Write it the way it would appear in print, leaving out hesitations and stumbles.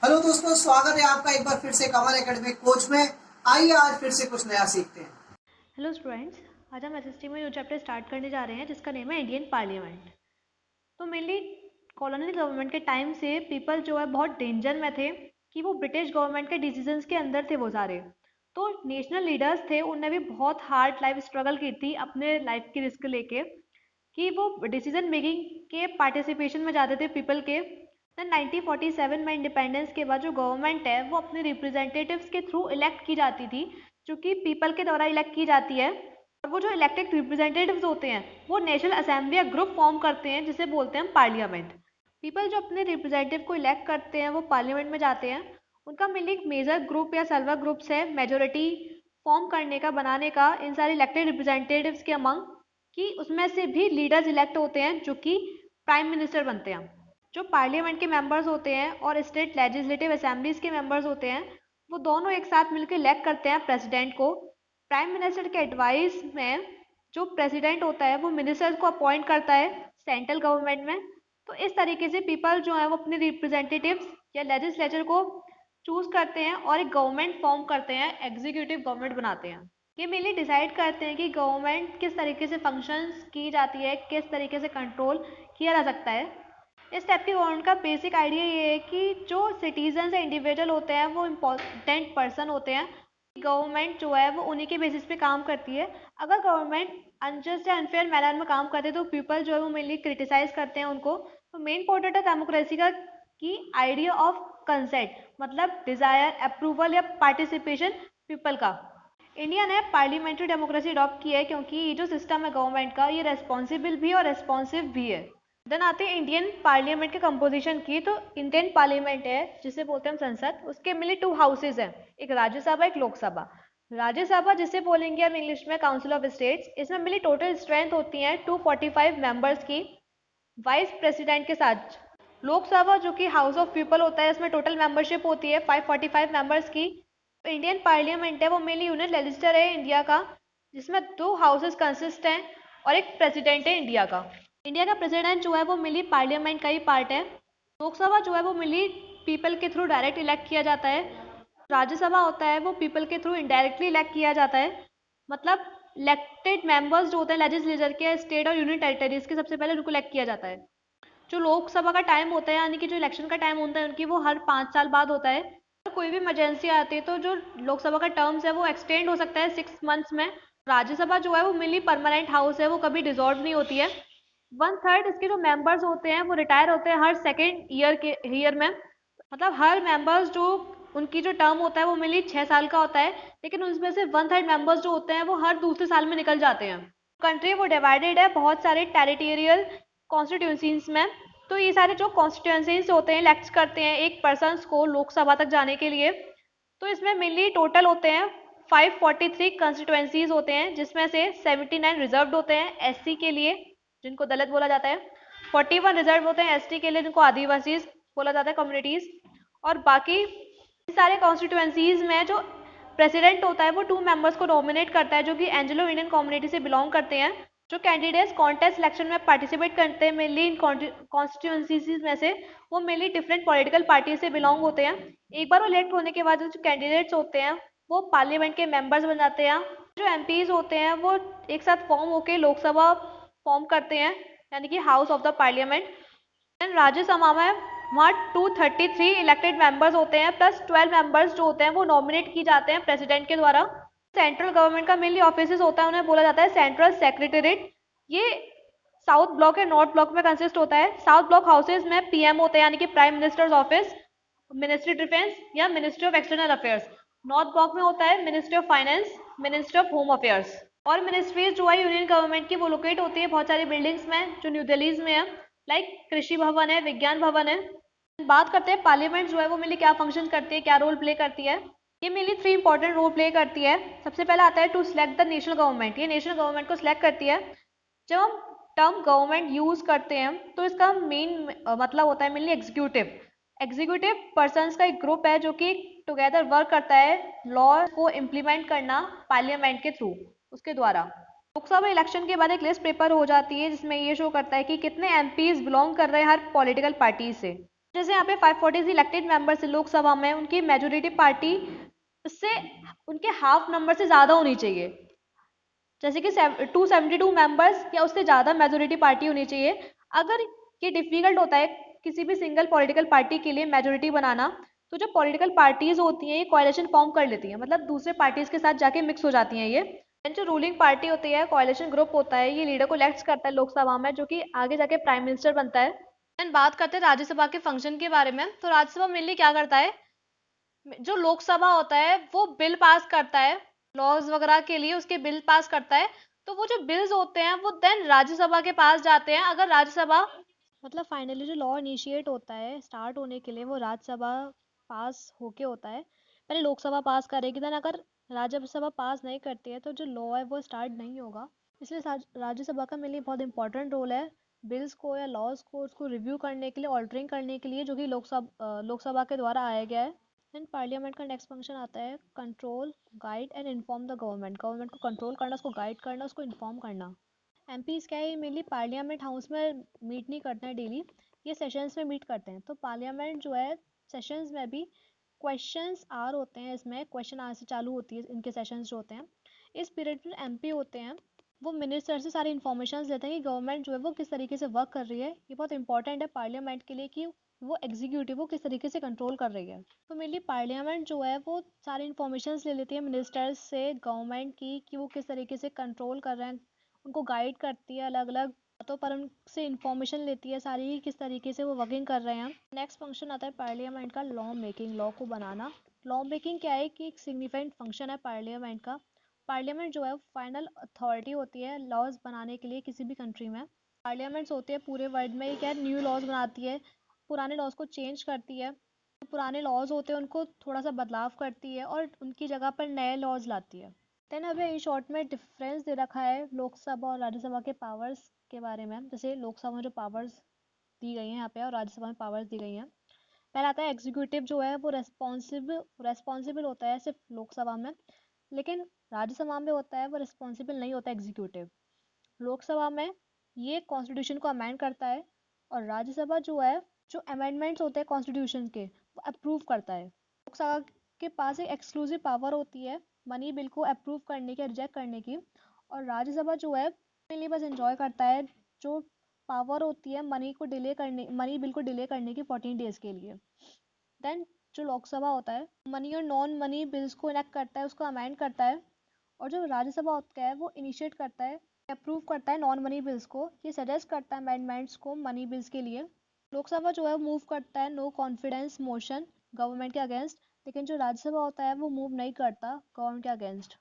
Hello दोस्तों, स्वागत है आपका एक बार फिर से कमल एकेडमी कोच में। आइए आज फिर से कुछ नया सीखते हैं। हेलो स्टूडेंट्स, आज हम एसएसटी में जो चैप्टर स्टार्ट करने जा रहे हैं जिसका नेम है इंडियन पार्लियामेंट। तो मेनली कॉलोनियल गवर्नमेंट के टाइम से पीपल जो है बहुत डेंजर में थे कि वो ब्रिटिश गवर्नमेंट के डिसीजंस के अंदर थे वो सारे। तो नेशनल लीडर्स थे, उनने भी बहुत हार्ड लाइफ स्ट्रगल की थी अपने लाइफ की रिस्क लेके कि वो डिसीजन मेकिंग के पार्टिसिपेशन में जाते थे पीपल के। देन 1947 में इंडिपेंडेंस के बाद जो गवर्नमेंट है वो अपने रिप्रेजेंटेटिव्स के थ्रू इलेक्ट की जाती थी, जो कि पीपल के द्वारा इलेक्ट की जाती है। और वो जो इलेक्टेड रिप्रेजेंटेटिव्स होते हैं वो नेशनल असेंबली या ग्रुप फॉर्म करते हैं जिसे बोलते हैं पार्लियामेंट। पीपल जो अपने रिप्रेजेंटेटिव को इलेक्ट करते हैं वो पार्लियामेंट में जाते हैं। उनका मेनली एक मेजर ग्रुप या सर्वर ग्रुप्स है मेजोरिटी फॉर्म करने का, बनाने का इन सारे इलेक्टेड रिप्रेजेंटेटिव्स के अमंग, कि उसमें से भी लीडर्स इलेक्ट होते हैं जो कि प्राइम मिनिस्टर बनते हैं। जो पार्लियामेंट के मेंबर्स होते हैं और स्टेट लेजिस्लेटिव असेंबलीज के मेंबर्स होते हैं वो दोनों एक साथ मिलकर इलेक्ट करते हैं प्रेसिडेंट को। प्राइम मिनिस्टर के एडवाइस में जो प्रेसिडेंट होता है वो मिनिस्टर्स को अपॉइंट करता है सेंट्रल गवर्नमेंट में। तो इस तरीके से पीपल जो है वो अपने रिप्रेजेंटेटिव्स या लेजिस्लेचर को चूज करते हैं और एक गवर्नमेंट फॉर्म करते हैं, एग्जीक्यूटिव गवर्नमेंट बनाते हैं। ये मेनली डिसाइड करते हैं कि गवर्नमेंट किस तरीके से फंक्शंस की जाती है, किस तरीके से कंट्रोल किया जा सकता है। इस टाइप की गवर्नमेंट का बेसिक आइडिया ये है कि जो सिटीजन या इंडिविजुअल होते हैं वो इम्पोर्टेंट पर्सन होते हैं। गवर्नमेंट जो है वो उन्हीं के बेसिस पे काम करती है। अगर गवर्नमेंट अनजस्ट या अनफेयर मैनर में काम करते हैं तो पीपल जो है वो मेनली क्रिटिसाइज करते हैं उनको। तो मेन इंपॉर्टेंट है डेमोक्रेसी का कि आइडिया ऑफ कंसेंट, मतलब डिजायर, अप्रूवल या पार्टिसिपेशन पीपल का। इंडिया ने पार्लियामेंट्री डेमोक्रेसी अडॉप्ट की है क्योंकि ये जो सिस्टम है गवर्नमेंट का ये रेस्पॉन्सिबल भी और रेस्पॉन्सिव भी है। देन आते हैं इंडियन पार्लियामेंट के कंपोजिशन की। तो इंडियन पार्लियामेंट है जिसे बोलते हैं हम संसद, उसके मेनली टू हाउसेज हैं, एक राज्यसभा एक लोकसभा। राज्यसभा जिसे बोलेंगे हम इंग्लिश में काउंसिल ऑफ स्टेट्स, इसमें मेनली टोटल स्ट्रेंथ होती है 245 मेंबर्स की वाइस प्रेसिडेंट के साथ। लोकसभा जो कि हाउस ऑफ पीपल होता है, इसमें टोटल मेंबरशिप होती है 545 मेंबर्स की। तो इंडियन पार्लियामेंट है वो मेनली यूनियन लेजिस्लेचर है इंडिया का, जिसमें दो हाउसेस कंसिस्ट हैं और एक प्रेसिडेंट है इंडिया का। इंडिया का प्रेसिडेंट जो है वो मेनली पार्लियामेंट का ही पार्ट है। लोकसभा जो है वो मेनली पीपल के थ्रू डायरेक्ट इलेक्ट किया जाता है। राज्यसभा होता है वो पीपल के थ्रू इनडायरेक्टली इलेक्ट किया जाता है। मतलब इलेक्टेड मेंबर्स जो होते हैं लेजिस्लेचर के, स्टेट और यूनियन टेरिटरीज के, सबसे पहले उनको इलेक्ट किया जाता है। जो लोकसभा का टाइम होता है यानी कि जो इलेक्शन का टाइम होता है उनकी, वो हर 5 साल बाद होता है। तो कोई भी इमरजेंसी आती है तो जो लोकसभा का टर्म्स है वो एक्सटेंड हो सकता है 6 मंथ्स में। राज्यसभा जो है वो मिली परमानेंट हाउस है, वो कभी डिसॉल्व नहीं होती है। 1/3 इसके जो मेंबर्स होते हैं वो रिटायर होते हैं हर सेकेंड ईयर में। मतलब हर मेंबर्स जो उनकी जो टर्म होता है वो मिली 6 साल का होता है, लेकिन उसमें से 1/3 मेंबर्स जो होते हैं वो हर दूसरे साल में निकल जाते हैं। कंट्री वो डिवाइडेड है बहुत सारे टेरिटोरियल कॉन्स्टिट्यूंसीज में। तो ये सारे जो कॉन्स्टिट्यूंसीज होते हैं इलेक्ट करते हैं एक पर्सन को लोकसभा तक जाने के लिए। तो इसमें मेनली टोटल होते हैं 543 कंस्टिट्यूंसीज होते हैं, जिसमें से 79 रिजर्व्ड होते हैं एससी के लिए, जिनको दलित बोला जाता है। 41 रिजर्व होते हैं एसटी के लिए, जिनको आदिवासी बोला जाता है, कम्युनिटीज। और बाकी सारे कॉन्स्टिट्यूंसीज में जो प्रेसिडेंट होता है वो 2 मेंबर्स को नॉमिनेट करता है जो कि एंग्लो इंडियन कम्युनिटी से बिलोंग करते हैं। जो कैंडिडेट्स कॉन्टेस्ट इलेक्शन में पार्टिसिपेट करते हैं मेनली इन कॉन्स्टिट्यूंसीज में से, वो मेनली डिफरेंट पॉलिटिकल पार्टी से बिलोंग होते हैं। एक बार वो इलेक्ट होने के बाद जो कैंडिडेट्स होते हैं वो पार्लियामेंट के मेंबर्स बन जाते हैं। जो एमपीज होते हैं वो एक साथ फॉर्म होकर लोकसभा फॉर्म करते हैं, यानी कि house of the parliament. Rajya Sabha में वहाँ 233 इलेक्टेड मेंबर्स होते हैं प्लस 12 मेंबर्स जो होते हैं वो नॉमिनेट किए जाते हैं प्रेसिडेंट के द्वारा। सेंट्रल गवर्नमेंट का मेनली ऑफिस होता है, उन्हें बोला जाता है सेंट्रल सेक्रेटेरिएट। ये साउथ ब्लॉक या नॉर्थ ब्लॉक में कंसिस्ट होता है। साउथ ब्लॉक हाउसेज में पीएम होते हैं यानी कि prime minister's office, ministry defence या ministry of external affairs. North block में होता है ministry of finance, ministry of home affairs. और मिनिस्ट्रीज जो है यूनियन गवर्नमेंट की वो लोकेट होती है बहुत सारी बिल्डिंग्स में जो न्यू दिल्ली में है, लाइक कृषि भवन है, विज्ञान भवन है। बात करते हैं पार्लियामेंट जो है वो मेनली क्या फंक्शन करती है, क्या रोल प्ले करती है। ये मेनली 3 इंपॉर्टेंट रोल प्ले करती है। सबसे पहला आता है to select the national government. ये नेशनल गवर्नमेंट को सिलेक्ट करती है। जब हम टर्म गवर्नमेंट यूज करते हैं तो इसका मेन मतलब होता है मेनली एग्जीक्यूटिव। एग्जीक्यूटिव पर्संस का एक ग्रुप है जो कि टुगेदर वर्क करता है लॉ को इम्प्लीमेंट करना पार्लियामेंट के थ्रू, उसके द्वारा। लोकसभा इलेक्शन के बाद एक लिस्ट पेपर हो जाती है जिसमें ये शो करता है कि कितने एमपीज बिलोंग कर रहे हैं हर पॉलिटिकल पार्टी से। जैसे यहाँ पे 540 इलेक्टेड मेंबर्स है लोकसभा में, उनकी मेजोरिटी पार्टी उससे उनके हाफ नंबर से ज़्यादा होनी चाहिए, जैसे कि 272 मेंबर्स या उससे ज़्यादा मेजोरिटी पार्टी होनी चाहिए। अगर ये डिफ़िकल्ट होता है किसी भी सिंगल पॉलिटिकल पार्टी के लिए मेजोरिटी बनाना, तो जो पॉलिटिकल पार्टीज़ होती हैं ये कोalition फॉर्म कर लेती हैं, मतलब दूसरे पार्टीज़ के साथ जाके मिक्स हो जाती हैं ये। एंड जो रूलिंग पार्टी होती है, कोalition ग्रुप होता है, ये लीडर को इलेक्ट करता है लोकसभा में, जो कि आगे जाके प्राइम मिनिस्टर बनता है। एंड बात करते हैं राज्यसभा के फंक्शन के बारे में, तो राज्यसभा मेनली क्या करता है, जो लोकसभा होता है वो बिल पास करता है, लॉज वगैरह के लिए उसके बिल पास करता है, तो वो जो बिल्स होते हैं वो देन राज्यसभा के पास जाते हैं। अगर राज्यसभा मतलब फाइनली जो लॉ इनिशिएट होता है स्टार्ट होने के लिए वो राज्यसभा पास होके होता है, पहले लोकसभा पास करेगी, देन अगर राज्यसभा पास नहीं करती है तो जो लॉ है वो स्टार्ट नहीं होगा। इसलिए राज्यसभा का मेरे लिए बहुत इंपॉर्टेंट रोल है बिल्स को या लॉज को उसको रिव्यू करने के लिए, ऑल्टरिंग करने के लिए, जो कि लोकसभा के द्वारा आया गया है। एंड पार्लियामेंट का नेक्स्ट फंक्शन आता है control, guide and inform the government. Government को कंट्रोल करना, उसको गाइड करना, उसको इन्फॉर्म करना। एमपीज क्या है, मेनली पार्लियामेंट हाउस में मीट नहीं करते हैं डेली, ये सेशंस में मीट करते हैं। तो पार्लियामेंट जो है सेशंस में भी क्वेश्चंस आर होते हैं, इसमें क्वेश्चन आर से चालू होती है इनके सेशंस जो होते हैं। इस पीरियड में एमपी होते हैं वो मिनिस्टर से सारी इन्फॉर्मेशन लेते हैं कि गवर्नमेंट जो है वो किस तरीके से वर्क कर रही है। ये बहुत इंपॉर्टेंट है पार्लियामेंट के लिए कि वो एग्जीक्यूटिव वो किस तरीके से कंट्रोल कर रही है। तो मेनली पार्लियामेंट जो है वो सारी इन्फॉर्मेशन ले लेती है मिनिस्टर्स से गवर्नमेंट की कि वो किस तरीके से कंट्रोल कर रहे हैं, उनको गाइड करती है अलग अलग बातों पर, उनसे इन्फॉर्मेशन लेती है सारी किस तरीके से वो वर्किंग कर रहे हैं। नेक्स्ट फंक्शन आता है पार्लियामेंट का लॉ मेकिंग, लॉ को बनाना। लॉ मेकिंग क्या है कि एक सिग्निफिकेंट फंक्शन है पार्लियामेंट का। पार्लियामेंट जो है फाइनल अथॉरिटी होती है लॉज बनाने के लिए किसी भी कंट्री में। पार्लियामेंट्स होती है पूरे वर्ल्ड में, क्या न्यू लॉज बनाती है, पुराने लॉज को चेंज करती है, पुराने लॉज होते हैं उनको थोड़ा सा बदलाव करती है और उनकी जगह पर नए लॉज लाती है। देन अभी इन शॉर्ट में डिफरेंस दे रखा है लोकसभा और राज्यसभा के पावर्स के बारे में। जैसे लोकसभा में जो पावर्स दी गई हैं यहाँ पे और राज्यसभा में पावर्स दी गई हैं। पहला आता है एग्जीक्यूटिव जो है वो रेस्पॉन्सिबल होता है सिर्फ लोकसभा में, लेकिन राज्यसभा में होता है वो रिस्पॉन्सिबल नहीं होता एग्जीक्यूटिव। लोकसभा में ये कॉन्स्टिट्यूशन को अमेंड करता है और राज्यसभा जो है जो अमेंडमेंट्स होते हैं कॉन्स्टिट्यूशन के वो अप्रूव करता है। लोकसभा के पास एक एक्सक्लूसिव पावर होती है मनी बिल को अप्रूव करने की, रिजेक्ट करने की, और राज्यसभा जो है लिए बस एंजॉय करता है जो पावर होती है मनी बिल को डिले करने की 14 डेज के लिए। देन जो लोकसभा होता है मनी और नॉन मनी बिल्स को इनेक्ट करता है, उसको अमेंड करता है। और जो राज्यसभा होता है वो इनिशिएट करता है, अप्रूव करता है नॉन मनी बिल्स को, ये सजेस्ट करता है अमेंडमेंट्स को मनी बिल्स के लिए। लोकसभा जो है मूव करता है नो कॉन्फिडेंस मोशन गवर्नमेंट के अगेंस्ट, लेकिन जो राज्यसभा होता है वो मूव नहीं करता गवर्नमेंट के अगेंस्ट।